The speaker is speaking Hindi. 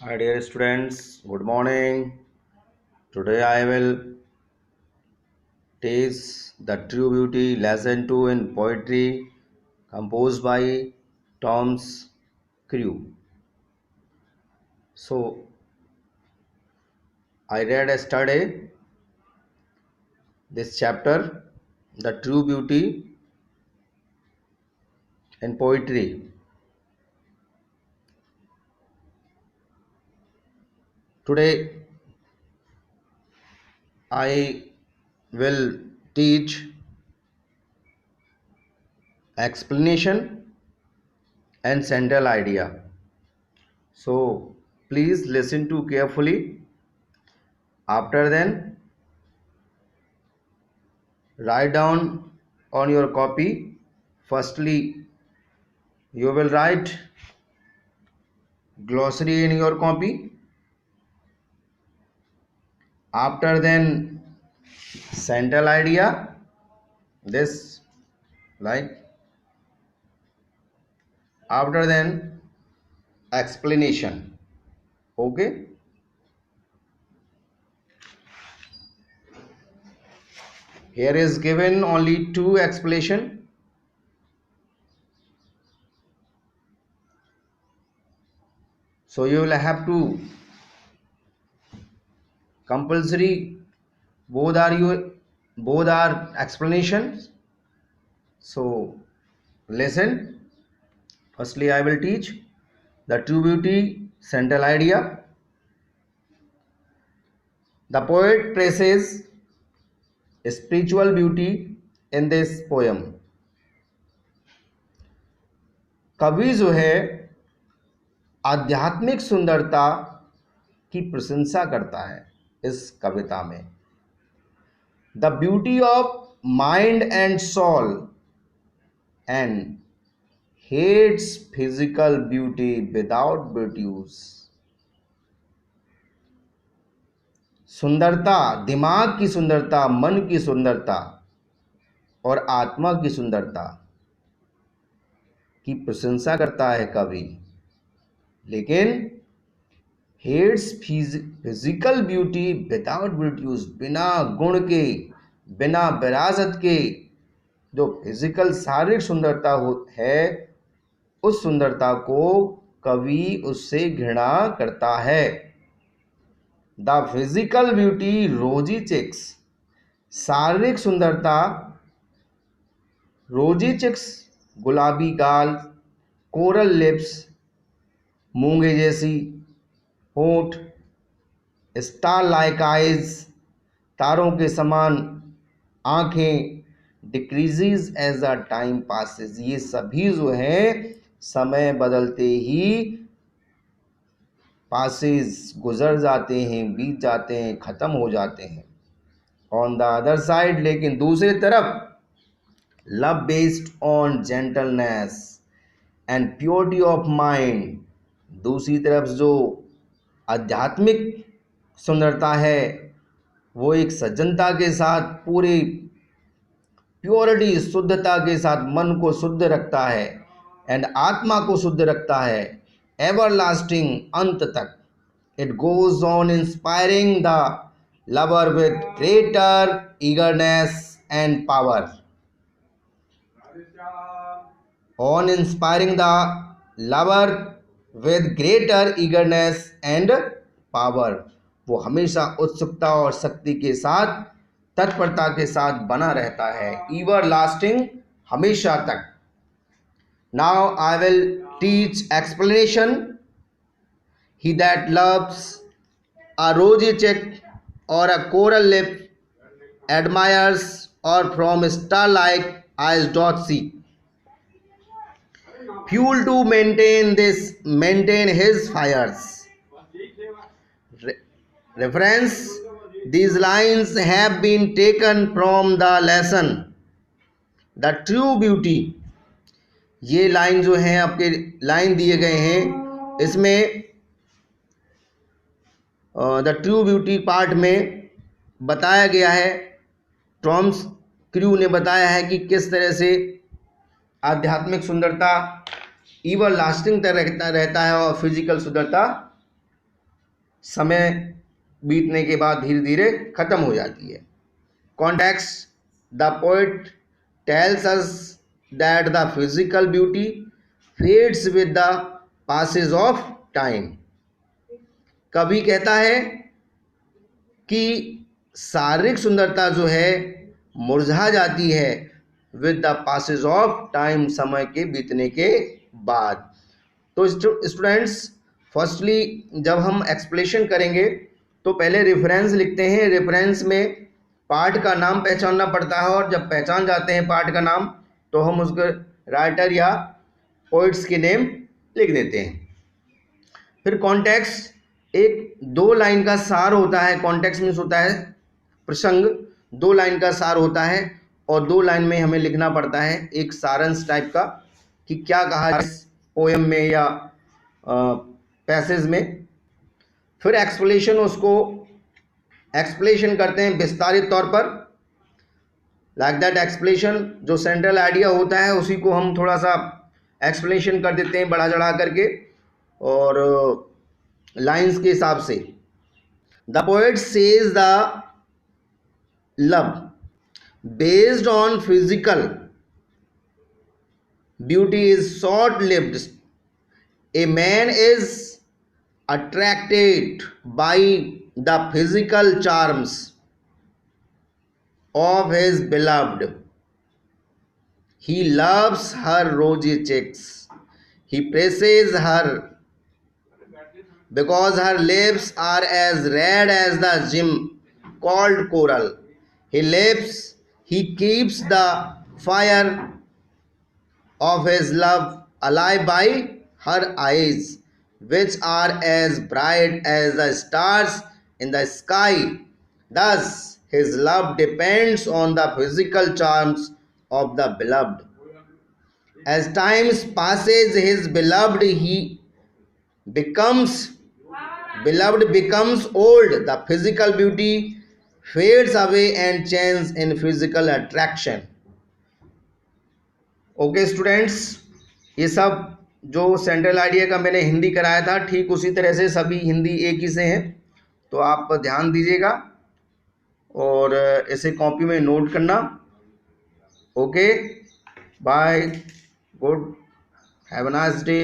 Hi dear students, good morning. Today I will teach the True Beauty lesson 2 in poetry composed by Tom's Crew. So I read yesterday this chapter, the True Beauty in poetry. Today I will teach explanation and central idea. So please listen to carefully. After then write down on your copy. Firstly, you will write glossary in your copy. After then, central idea. This like after then explanation. Okay. Here is given only two explanation. So you will have to compulsory both are explanations. So listen. Firstly, I will teach the true beauty central idea. The poet praises spiritual beauty in this poem. कवि जो है आध्यात्मिक सुंदरता की प्रशंसा करता है इस कविता में. The beauty of mind and soul and hates physical beauty without beauties. सुंदरता, दिमाग की सुंदरता, मन की सुंदरता और आत्मा की सुंदरता की प्रशंसा करता है कवि, लेकिन hates physical beauty without beauties. बिना गुण के, बिना विरासत के जो फिजिकल शारीरिक सुंदरता है, उस सुंदरता को कवि उससे घृणा करता है. द फिजिकल ब्यूटी रोजी चेक्स. शारीरिक सुंदरता, रोजी चेक्स, गुलाबी गाल, कोरल लिप्स, मूंगे जैसी होठ, स्टार लाइक आइज, तारों के समान आंखें, decreases as the time passes. ये सभी जो हैं समय बदलते ही पासेस गुजर जाते हैं, बीत जाते हैं, ख़त्म हो जाते हैं. ऑन द अदर साइड, लेकिन दूसरी तरफ, love based on gentleness and purity of mind. दूसरी तरफ जो आध्यात्मिक सुंदरता है वो एक सज्जनता के साथ, पूरी प्योरिटी, शुद्धता के साथ मन को शुद्ध रखता है एंड आत्मा को शुद्ध रखता है एवर लास्टिंग, अंत तक. It goes on inspiring the lover with greater eagerness and power. On inspiring the lover with greater eagerness and power. वो हमेशा उत्सुकता और शक्ति के साथ, तत्परता के साथ बना रहता है, ईवर लास्टिंग, हमेशा तक. Now I will teach explanation. He that loves a rosy cheek और a coral lip admires or from star like eyes doth see. Fuel to maintain his fires. Reference: these lines have been taken from the lesson the true beauty. ये लाइन जो हैं, आपके लाइन दिए गए हैं, इसमें द ट्रू ब्यूटी पार्ट में बताया गया है, टॉम्स क्रू ने बताया है कि किस तरह से आध्यात्मिक सुंदरता ईवर लास्टिंग तक रहता है और फिजिकल सुंदरता समय बीतने के बाद धीरे धीरे खत्म हो जाती है। Context, the poet tells us that the physical beauty fades with the passage of time. कवि कहता है कि शारीरिक सुंदरता जो है मुरझा जाती है with the passage of time, समय के बीतने के बाद। तो स्टूडेंट्स, फर्स्टली जब हम एक्सप्लेनेशन करेंगे तो पहले रेफरेंस लिखते हैं। रेफरेंस में पार्ट का नाम पहचानना पड़ता है, और जब पहचान जाते हैं पार्ट का नाम तो हम उसके राइटर या पोइट्स के नेम लिख देते हैं। फिर कॉन्टेक्स्ट, एक 2 लाइन का सार होता है। कॉन्टेक्स्ट मीन्स होता है प्रसंग, 2 लाइन का सार होता है, और 2 लाइन में हमें लिखना पड़ता है एक सारांश टाइप का कि क्या कहा इस पोएम में या पैसेज में। फिर एक्सप्लेनेशन, उसको एक्सप्लेनेशन करते हैं विस्तारित तौर पर। लाइक दैट एक्सप्लेनेशन, जो सेंट्रल आइडिया होता है उसी को हम थोड़ा सा एक्सप्लेनेशन कर देते हैं बढ़ा चढ़ा करके और लाइंस के हिसाब से। The poet says the love based on physical beauty is short lived. A man is attracted by the physical charms of his beloved. He loves her rosy cheeks. He praises her because her lips are as red as the gem called coral. He keeps the fire of his love alive by her eyes, which are as bright as the stars in the sky. Thus, his love depends on the physical charms of the beloved. As time passes, his beloved becomes old. The physical beauty fades away and changes in physical attraction. Okay students, ये सब जो सेंट्रल आइडिया का मैंने हिंदी कराया था ठीक उसी तरह से सभी हिंदी एक ही से हैं, तो आप ध्यान दीजिएगा और इसे कॉपी में नोट करना। Okay, bye, good, have a nice day.